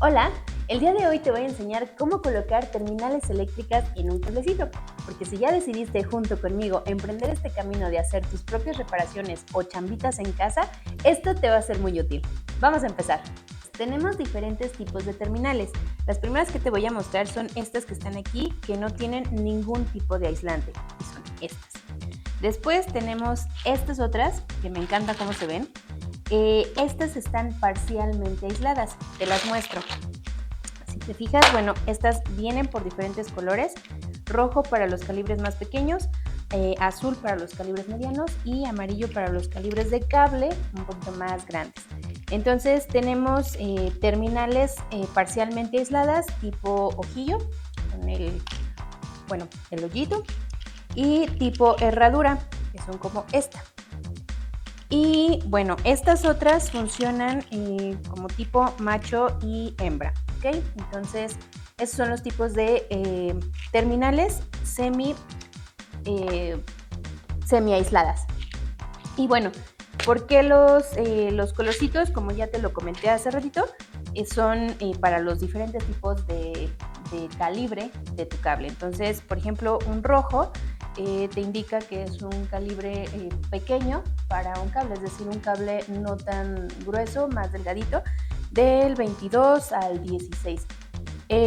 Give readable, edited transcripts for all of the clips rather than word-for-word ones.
Hola, el día de hoy te voy a enseñar cómo colocar terminales eléctricas en un cablecito, porque si ya decidiste junto conmigo emprender este camino de hacer tus propias reparaciones o chambitas en casa, esto te va a ser muy útil. Vamos a empezar. Tenemos diferentes tipos de terminales. Las primeras que te voy a mostrar son estas que están aquí, que no tienen ningún tipo de aislante, y son estas. Después tenemos estas otras, que me encanta cómo se ven. Estas están parcialmente aisladas, te las muestro. Si te fijas, bueno, estas vienen por diferentes colores: rojo para los calibres más pequeños, azul para los calibres medianos y amarillo para los calibres de cable un poquito más grandes. Entonces tenemos terminales parcialmente aisladas tipo ojillo, con el hoyito, y tipo herradura, que son como esta. Y bueno, estas otras funcionan como tipo macho y hembra, ¿ok? Entonces, esos son los tipos de terminales semi aisladas. Y bueno, ¿por qué los colorcitos? Como ya te lo comenté hace ratito, son para los diferentes tipos de calibre de tu cable. Entonces, por ejemplo, un rojo te indica que es un calibre pequeño para un cable, es decir, un cable no tan grueso, más delgadito, del 22 al 16.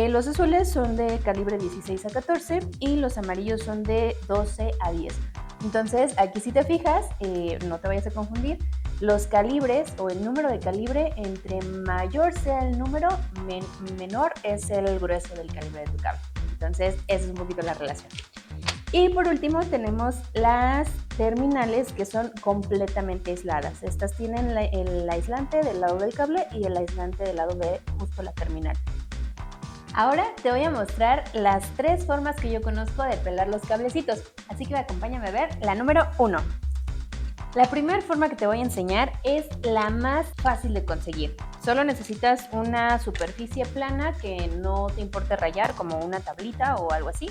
Los azules son de calibre 16 a 14 y los amarillos son de 12 a 10. Entonces, aquí si te fijas, no te vayas a confundir, los calibres o el número de calibre, entre mayor sea el número, menor es el grueso del calibre de tu cable. Entonces, esa es un poquito la relación. Y por último tenemos las terminales que son completamente aisladas. Estas tienen el aislante del lado del cable y el aislante del lado de justo la terminal. Ahora te voy a mostrar las 3 formas que yo conozco de pelar los cablecitos, así que acompáñame a ver la número 1. La primera forma que te voy a enseñar es la más fácil de conseguir. Solo necesitas una superficie plana que no te importe rayar, como una tablita o algo así,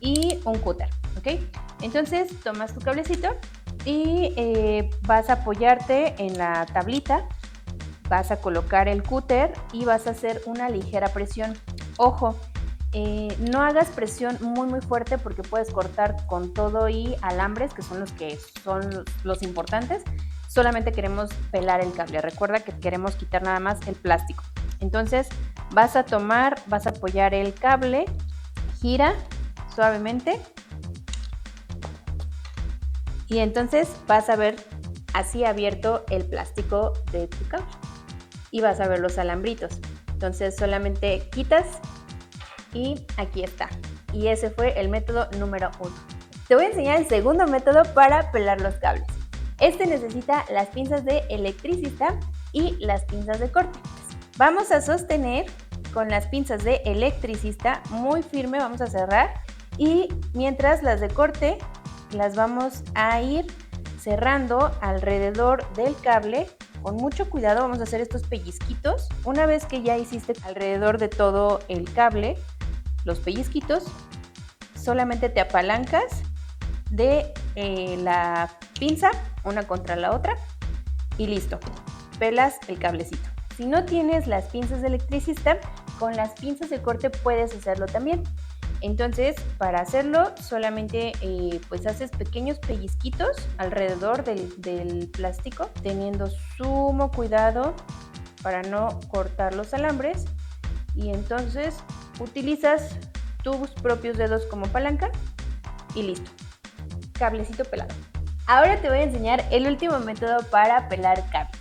y un cúter, ¿ok? Entonces tomas tu cablecito y vas a apoyarte en la tablita, vas a colocar el cúter y vas a hacer una ligera presión. Ojo, no hagas presión muy fuerte porque puedes cortar con todo y alambres, que son los importantes. Solamente queremos pelar el cable. Recuerda que queremos quitar nada más el plástico. Entonces vas a apoyar el cable, gira suavemente y entonces vas a ver así abierto el plástico de tu cable y vas a ver los alambritos. Entonces solamente quitas y aquí está. Y ese fue el método número 1. Te voy a enseñar el segundo método para pelar los cables. Este necesita las pinzas de electricista y las pinzas de corte. Vamos a sostener con las pinzas de electricista muy firme, vamos a cerrar, y mientras las de corte las vamos a ir cerrando alrededor del cable. Con mucho cuidado vamos a hacer estos pellizquitos. Una vez que ya hiciste alrededor de todo el cable los pellizquitos, solamente te apalancas de la pinza una contra la otra y listo, pelas el cablecito. Si no tienes las pinzas de electricista, con las pinzas de corte puedes hacerlo también. Entonces, para hacerlo solamente pues haces pequeños pellizquitos alrededor del plástico, teniendo sumo cuidado para no cortar los alambres, y entonces utilizas tus propios dedos como palanca y listo, cablecito pelado. Ahora te voy a enseñar el último método para pelar cables.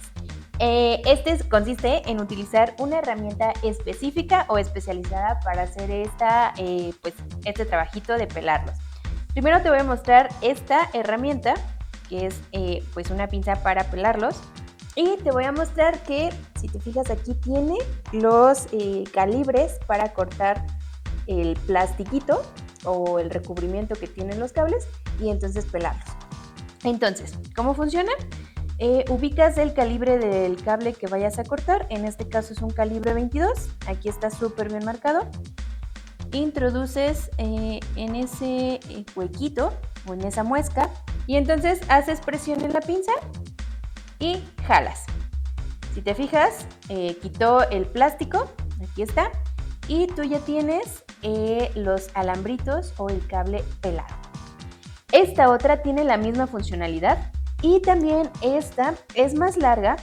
Este consiste en utilizar una herramienta específica o especializada para hacer este trabajito de pelarlos. Primero te voy a mostrar esta herramienta, que es pues una pinza para pelarlos, y te voy a mostrar que, si te fijas, aquí tiene los calibres para cortar el plastiquito o el recubrimiento que tienen los cables y entonces pelarlos. Entonces, ¿cómo funciona? Ubicas el calibre del cable que vayas a cortar. En este caso es un calibre 22. Aquí está súper bien marcado. Introduces en ese huequito o en esa muesca y entonces haces presión en la pinza y jalas. Si te fijas, quitó el plástico, Aquí está. Y tú ya tienes los alambritos o el cable pelado. Esta otra tiene la misma funcionalidad y también esta es más larga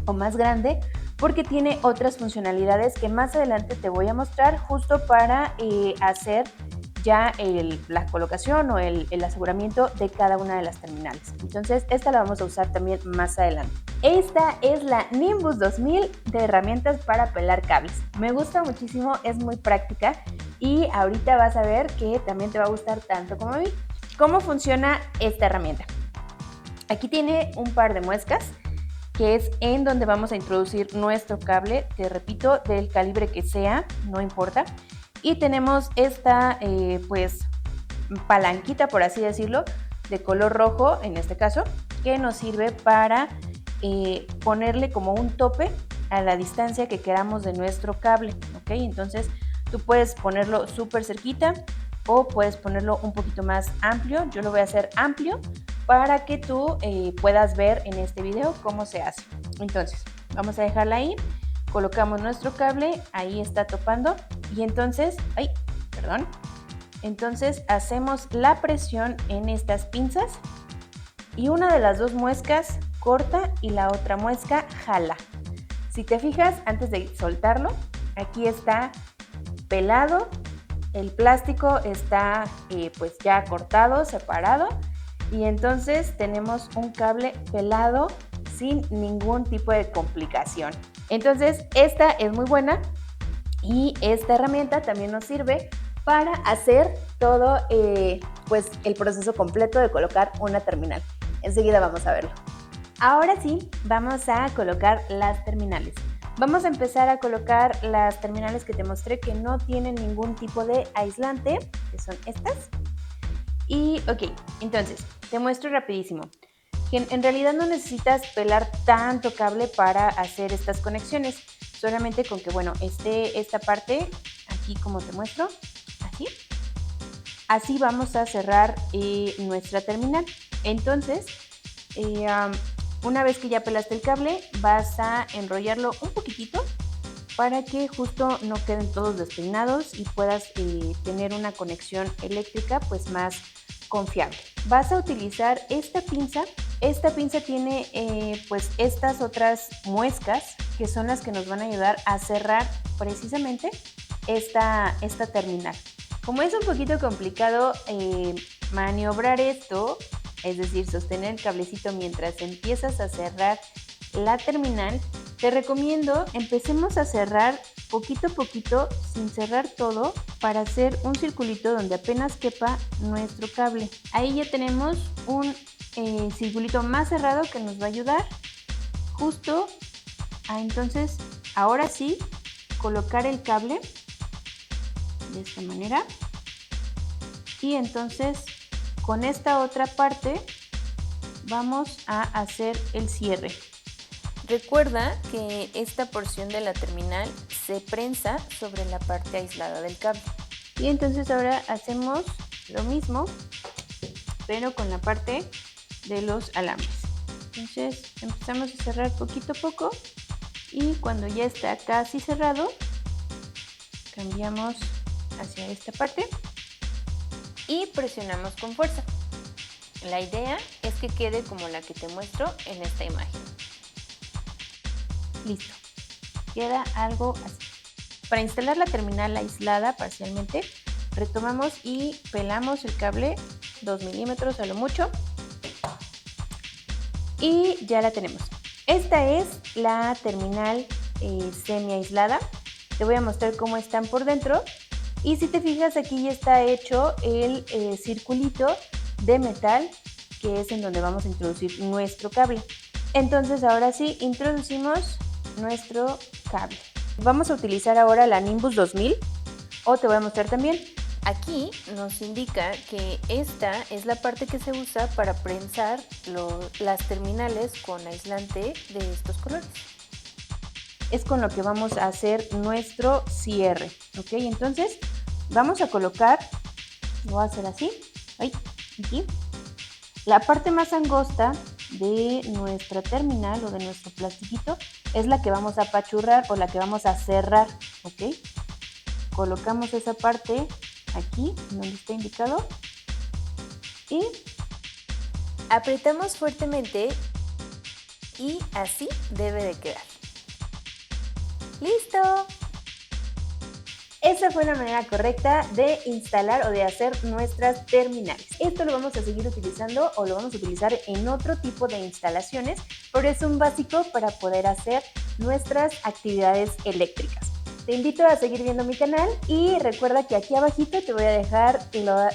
o más grande porque tiene otras funcionalidades que más adelante te voy a mostrar justo para hacer ya la colocación o el aseguramiento de cada una de las terminales. Entonces esta la vamos a usar también más adelante. Esta es la Nimbus 2000 de herramientas para pelar cables. Me gusta muchísimo, es muy práctica y ahorita vas a ver que también te va a gustar tanto como a mí. ¿Cómo funciona esta herramienta? Aquí tiene un par de muescas que es en donde vamos a introducir nuestro cable, te repito, del calibre que sea, no importa. Y tenemos esta pues palanquita, por así decirlo, de color rojo en este caso, que nos sirve para ponerle como un tope a la distancia que queramos de nuestro cable, ¿ok? Entonces tú puedes ponerlo súper cerquita o puedes ponerlo un poquito más amplio. Yo lo voy a hacer amplio para que tú puedas ver en este video cómo se hace. Entonces vamos a dejarla ahí, colocamos nuestro cable, ahí está topando y entonces, entonces hacemos la presión en estas pinzas y una de las dos muescas corta y la otra muesca jala. Si te fijas, antes de soltarlo, aquí está pelado, el plástico está pues ya cortado, separado y entonces tenemos un cable pelado sin ningún tipo de complicación. Entonces esta es muy buena y esta herramienta también nos sirve para hacer todo pues el proceso completo de colocar una terminal. Enseguida vamos a verlo. Ahora sí, vamos a colocar las terminales. Vamos a empezar a colocar las terminales que te mostré que no tienen ningún tipo de aislante, que son estas. Y ok, entonces te muestro rapidísimo. En realidad no necesitas pelar tanto cable para hacer estas conexiones, solamente con que, bueno, esté esta parte aquí como te muestro, así vamos a cerrar nuestra terminal. Entonces, una vez que ya pelaste el cable, vas a enrollarlo un poquitito para que justo no queden todos despeinados y puedas tener una conexión eléctrica pues más confiable. Vas a utilizar esta pinza. Esta pinza tiene pues estas otras muescas que son las que nos van a ayudar a cerrar precisamente esta terminal. Como es un poquito complicado maniobrar esto, es decir, sostener el cablecito mientras empiezas a cerrar la terminal, te recomiendo empecemos a cerrar poquito a poquito sin cerrar todo para hacer un circulito donde apenas quepa nuestro cable. Ahí ya tenemos un circulito más cerrado que nos va a ayudar justo a entonces ahora sí colocar el cable de esta manera y entonces con esta otra parte vamos a hacer el cierre. Recuerda que esta porción de la terminal se prensa sobre la parte aislada del cable. Y entonces ahora hacemos lo mismo, pero con la parte de los alambres. Entonces empezamos a cerrar poquito a poco y cuando ya está casi cerrado, cambiamos hacia esta parte y presionamos con fuerza. La idea es que quede como la que te muestro en esta imagen. Listo, queda algo así. Para instalar la terminal aislada parcialmente, retomamos y pelamos el cable 2 milímetros a lo mucho y ya la tenemos. Esta es la terminal semi aislada. Te voy a mostrar cómo están por dentro y si te fijas aquí ya está hecho el circulito de metal que es en donde vamos a introducir nuestro cable. Entonces ahora sí introducimos nuestro cable. Vamos a utilizar ahora la Nimbus 2000 o te voy a mostrar también. Aquí nos indica que esta es la parte que se usa para prensar las terminales con aislante de estos colores. Es con lo que vamos a hacer nuestro cierre, ¿ok? Entonces vamos a colocar, lo voy a hacer así, aquí, la parte más angosta de nuestra terminal o de nuestro plastiquito es la que vamos a apachurrar o la que vamos a cerrar, ¿ok? Colocamos esa parte aquí, donde está indicado, y apretamos fuertemente y así debe de quedar. ¡Listo! Esa fue la manera correcta de instalar o de hacer nuestras terminales. Esto lo vamos a seguir utilizando o lo vamos a utilizar en otro tipo de instalaciones, pero es un básico para poder hacer nuestras actividades eléctricas. Te invito a seguir viendo mi canal y recuerda que aquí abajito te voy a dejar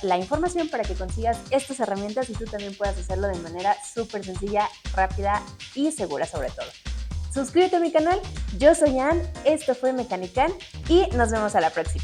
la información para que consigas estas herramientas y tú también puedas hacerlo de manera súper sencilla, rápida y segura sobre todo. Suscríbete a mi canal, yo soy Ann, esto fue Mecanican y nos vemos a la próxima.